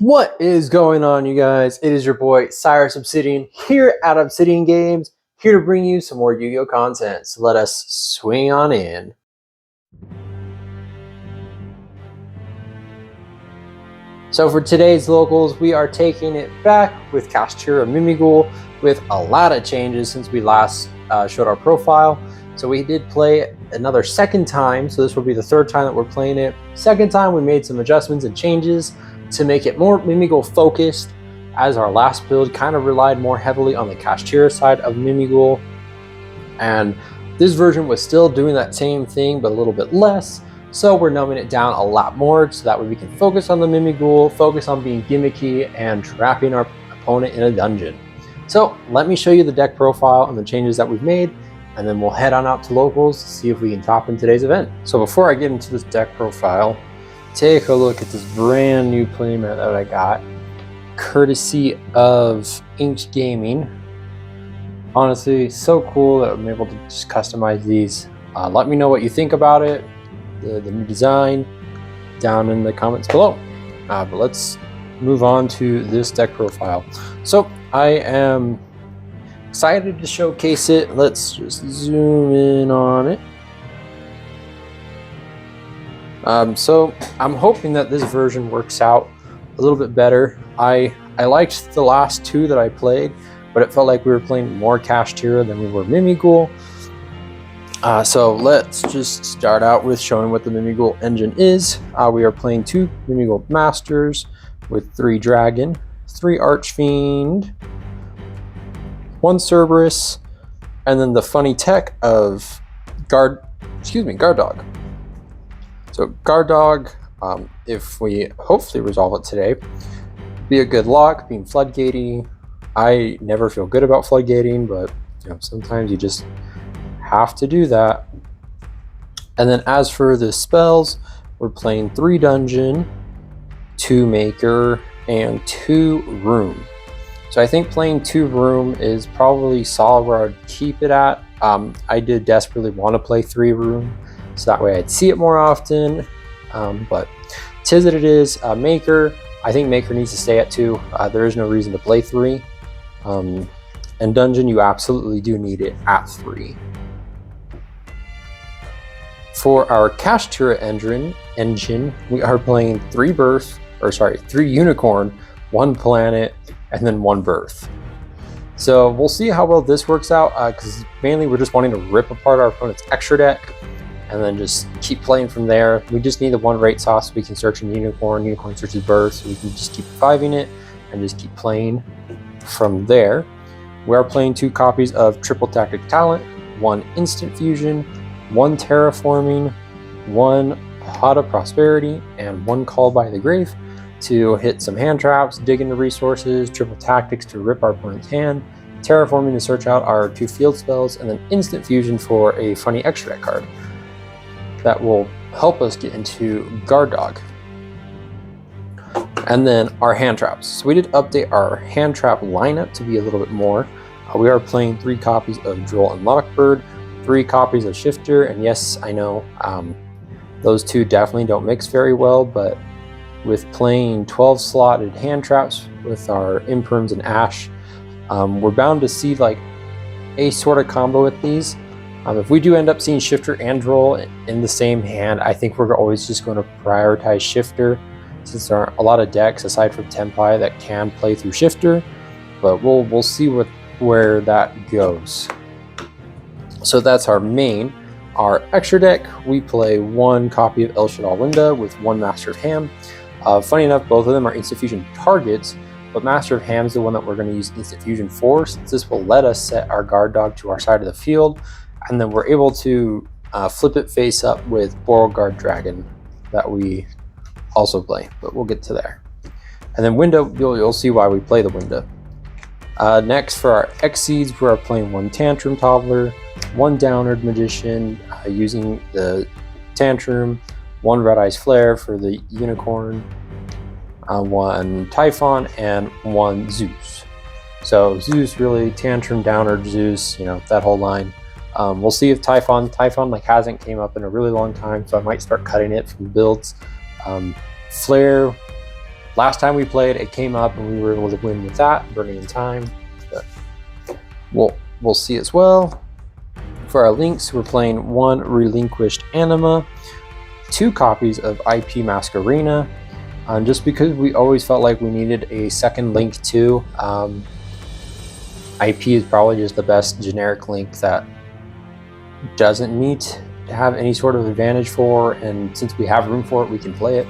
What is going on, you guys? It is your boy Cyrus Obsidian here at Obsidian Games, here to bring you some more Yu-Gi-Oh content. So let us swing on in. So for today's locals, we are taking it back with Kashtira Mimighoul with a lot of changes since we last showed our profile. So we did play another second time, so this will be the third time that we're playing it. Second time we made some adjustments and changes to make it more Mimighoul focused, as our last build kind of relied more heavily on the Kashtira side of Mimighoul. And this version was still doing that same thing, but a little bit less. So we're numbing it down a lot more so that way we can focus on the Mimighoul, focus on being gimmicky and trapping our opponent in a dungeon. So let me show you the deck profile and the changes that we've made, and then we'll head on out to locals to see if we can top in today's event. So before I get into this deck profile, take a look at this brand new playmat that I got, courtesy of Inked Gaming. Honestly, so cool that I'm able to just customize these. Let me know what you think about it, the new design, down in the comments below. But let's move on to this deck profile. So I am excited to showcase it. Let's just zoom in on it. So I'm hoping that this version works out a little bit better. I liked the last two that I played, but it felt like we were playing more Kashtira than we were Mimighoul. So let's just start out with showing what the Mimighoul engine is. We are playing two Mimighoul Masters with 3 Dragon, 3 Archfiend, 1 Cerberus, and then the funny tech of Guard Dog. So Guard Dog, if we hopefully resolve it today, be a good lock, being floodgating. I never feel good about floodgating, but sometimes you just have to do that. And then as for the spells, we're playing 3 Dungeon, 2 Maker, and 2 Room. So I think playing 2 Room is probably solid where I'd keep it at. I did desperately want to play 3 Room, so that way I'd see it more often, but tis that it is. Maker, I think Maker needs to stay at 2. There is no reason to play 3. And Dungeon, you absolutely do need it at 3. For our Kashtira engine, we are playing 3 Unicorn, 1 Planet, and then 1 Birth. So we'll see how well this works out, because mainly we're just wanting to rip apart our opponent's extra deck and then just keep playing from there. We just need the 1 rate sauce so we can search in Unicorn searches Birth, so we can just keep reviving it and just keep playing from there. We are playing 2 copies of Triple Tactic Talent, 1 Instant Fusion, 1 Terraforming, 1 Pot of Prosperity, and 1 Call by the Grave to hit some hand traps, dig into resources, Triple Tactics to rip our opponent's hand, Terraforming to search out our 2 field spells, and then Instant Fusion for a funny extra deck card that will help us get into Guard Dog. And then our hand traps. So we did update our hand trap lineup to be a little bit more. We are playing 3 copies of Droll and Lockbird, 3 copies of Shifter, and yes, I know those 2 definitely don't mix very well, but with playing 12 slotted hand traps with our Imperms and Ash, we're bound to see like a sort of combo with these. If we do end up seeing Shifter and Droll in the same hand, I think we're always just going to prioritize Shifter, since there aren't a lot of decks aside from Tempai that can play through Shifter, but we'll see where that goes. So that's our main. Our extra deck, we play 1 copy of El Shaddai Winda with 1 Master of Ham. Funny enough, both of them are Instant Fusion targets, but Master of Ham is the one that we're going to use Instant Fusion for, since this will let us set our Guard Dog to our side of the field, and then we're able to flip it face up with Beauregard Dragon that we also play, but we'll get to there. And then Winda, you'll see why we play the Winda. Next, for our Xyzs, we are playing 1 Tantrum Toddler, 1 Downward Magician, using the Tantrum, 1 Red Eyes Flare for the Unicorn, 1 Typhon, and 1 Zeus. So Zeus, really, Tantrum, Downward, Zeus, that whole line. We'll see if Typhon like hasn't came up in a really long time, so I might start cutting it from builds. Flare, Last time we played, it came up and we were able to win with that, Burning in Time. But we'll see as well. For our links, we're playing 1 Relinquished Anima, 2 copies of IP Masquerena, just because we always felt like we needed a second link too. IP is probably just the best generic link that doesn't need to have any sort of advantage for, and since we have room for it, we can play it.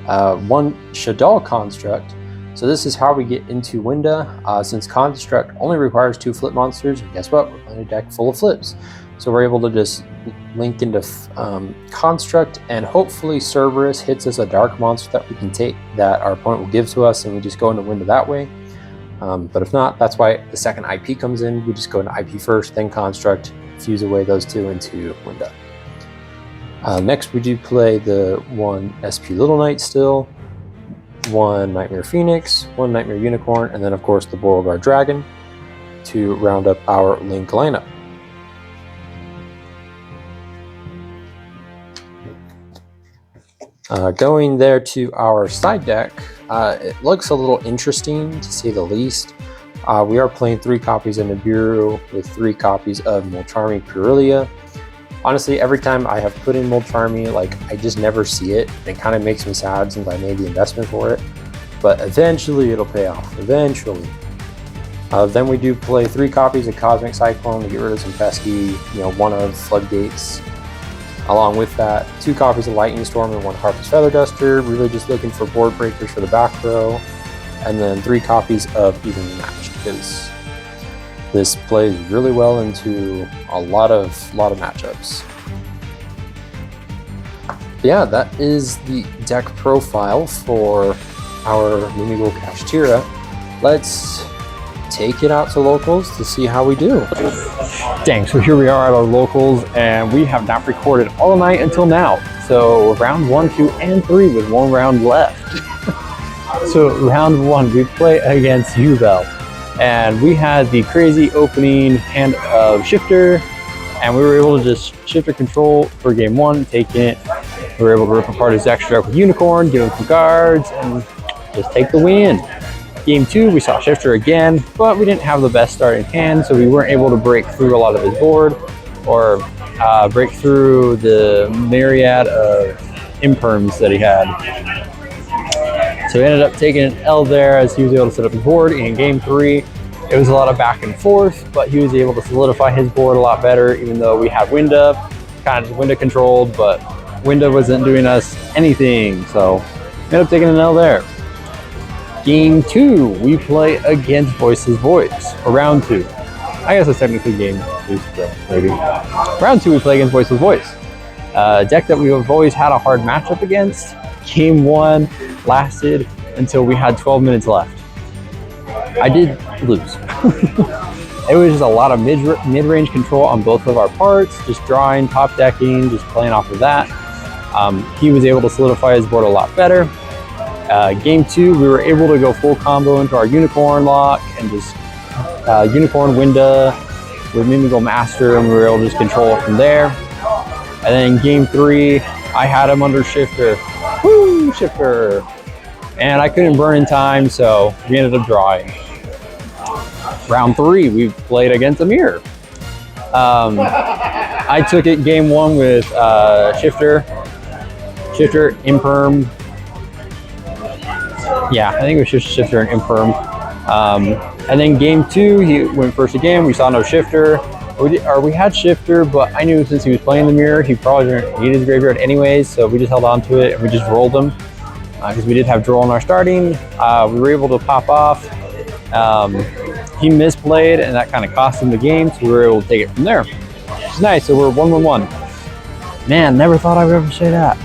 1 Shadal Construct. So this is how we get into Winda. Since Construct only requires 2 flip monsters, and guess what? We're playing a deck full of flips. So we're able to just link into Construct, and hopefully Cerberus hits us a dark monster that we can take, that our opponent will give to us, and we just go into Winda that way. But if not, that's why the second IP comes in. We just go into IP first, then Construct, fuse away those 2 into Winda. Next we do play the 1 SP Little Knight still, 1 Nightmare Phoenix, 1 Nightmare Unicorn, and then of course the Beauregard Dragon to round up our link lineup. Going there to our side deck, it looks a little interesting to say the least. We are playing 3 copies of Nibiru with 3 copies of Molcharmi Purilia. Honestly, every time I have put in Molcharmi, like, I just never see it. It kind of makes me sad since I made the investment for it. But eventually it'll pay off, eventually. Then we do play 3 copies of Cosmic Cyclone to get rid of some pesky, 1 of Floodgates. Along with that, 2 copies of Lightning Storm and 1 Harpist Feather Duster, really just looking for board breakers for the back row. And then 3 copies of Even the Match, because this plays really well into a lot of matchups. Yeah, that is the deck profile for our Mimighoul Kashtira. Let's take it out to locals to see how we do. Dang, so here we are at our locals, and we have not recorded all night until now. So round 1, 2, and 3 with 1 round left. So round 1, we play against Ubel. And we had the crazy opening hand of Shifter, and we were able to just Shifter control for game 1, take it. We were able to rip apart his extra with Unicorn, give him some guards, and just take the win. Game 2, we saw Shifter again, but we didn't have the best starting hand, so we weren't able to break through a lot of his board, or break through the myriad of imperms that he had. So we ended up taking an L there as he was able to set up his board. In game 3, it was a lot of back and forth, but he was able to solidify his board a lot better, even though we had Winda, kind of just Winda controlled, but Winda wasn't doing us anything, so we ended up taking an L there. Game 2, we play against Voice's Voice, or round 2. I guess it's technically game 2 still, maybe. Round 2, we play against Voice's Voice. A deck that we've always had a hard matchup against. Game 1 lasted until we had 12 minutes left. I did lose. It was just a lot of mid-range control on both of our parts, just drawing, top decking, just playing off of that. He was able to solidify his board a lot better. Game 2, we were able to go full combo into our Unicorn lock and just Unicorn Winda with Mimighoul Master, and we were able to just control it from there. And then game 3, I had him under Shifter. Woo, Shifter! And I couldn't burn in time, so we ended up drawing. Round 3, we played against Amir. I took it game 1 with Shifter, Imperm. Yeah, I think it was just Shifter and Imperm. And then game 2, he went first again. We saw no Shifter. We had Shifter, but I knew since he was playing the mirror, he probably didn't need his graveyard anyways, so we just held on to it and we just rolled him. Because we did have draw in our starting. We were able to pop off. He misplayed, and that kind of cost him the game, so we were able to take it from there. Which is nice, so we're 1-1-1. Man, never thought I would ever say that.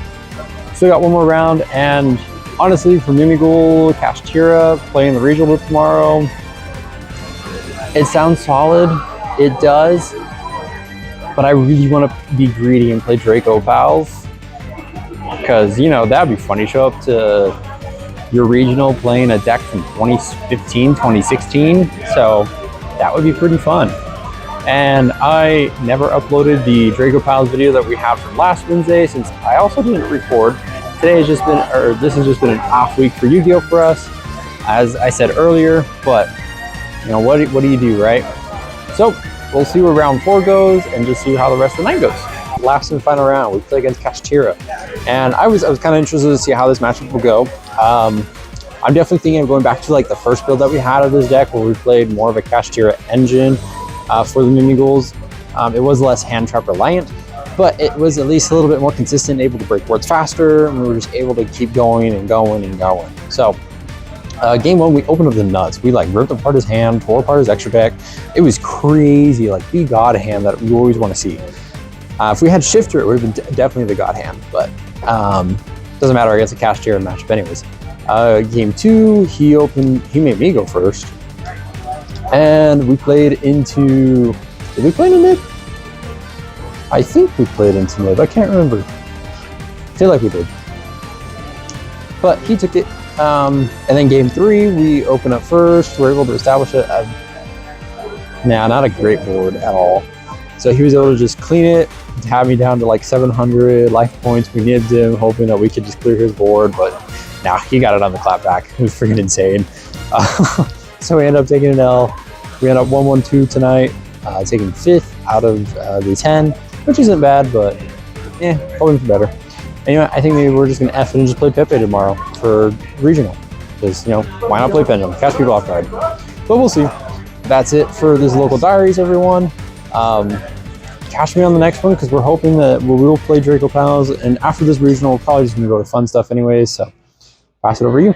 Still got 1 more round, and honestly, for Mimighoul, Kashtira, playing the regional tomorrow, it sounds solid. It does, but I really want to be greedy and play Draco Pals, because, that'd be funny. Show up to your regional playing a deck from 2015, 2016, so that would be pretty fun. And I never uploaded the Draco Pals video that we had from last Wednesday, since I also didn't record. today has just been, or this has just been an off week for Yu-Gi-Oh for us, as I said earlier. But you know, what do you do, right? So we'll see where round 4 goes and just see how the rest of the night goes. Last and final round, we play against Kashtira, and I was kind of interested to see how this matchup will go. I'm definitely thinking of going back to like the first build that we had of this deck, where we played more of a Kashtira engine for the Mimighouls. It was less hand trap reliant, but it was at least a little bit more consistent, able to break boards faster, and we were just able to keep going and going and going. So game 1, we opened up the nuts. We like ripped apart his hand, tore apart his extra deck. It was crazy, like the god hand that we always want to see. If we had Shifter, it would have been definitely the god hand, but doesn't matter against a Kashtira matchup anyways. Game 2, he made me go first. And we played into, did we play into mid? I think we played into mid, I can't remember. I feel like we did. But he took it. And then game 3, we open up first. We're able to establish not a great board at all. So he was able to just clean it, have me down to like 700 life points. We nibbed him, hoping that we could just clear his board, but nah, he got it on the clapback. It was freaking insane. So we ended up taking an L. We ended up 1-1-2 tonight, taking 5th out of the 10, which isn't bad, but hoping for better. Anyway, I think maybe we're just gonna F it and just play Pepe tomorrow for regional. Because, you know, why not play Pendulum? Catch people off guard. But we'll see. That's it for this local diaries, everyone. Catch me on the next one, because we're hoping that we will play Draco Pals, and after this regional, we're probably just gonna go to fun stuff anyways. So pass it over to you.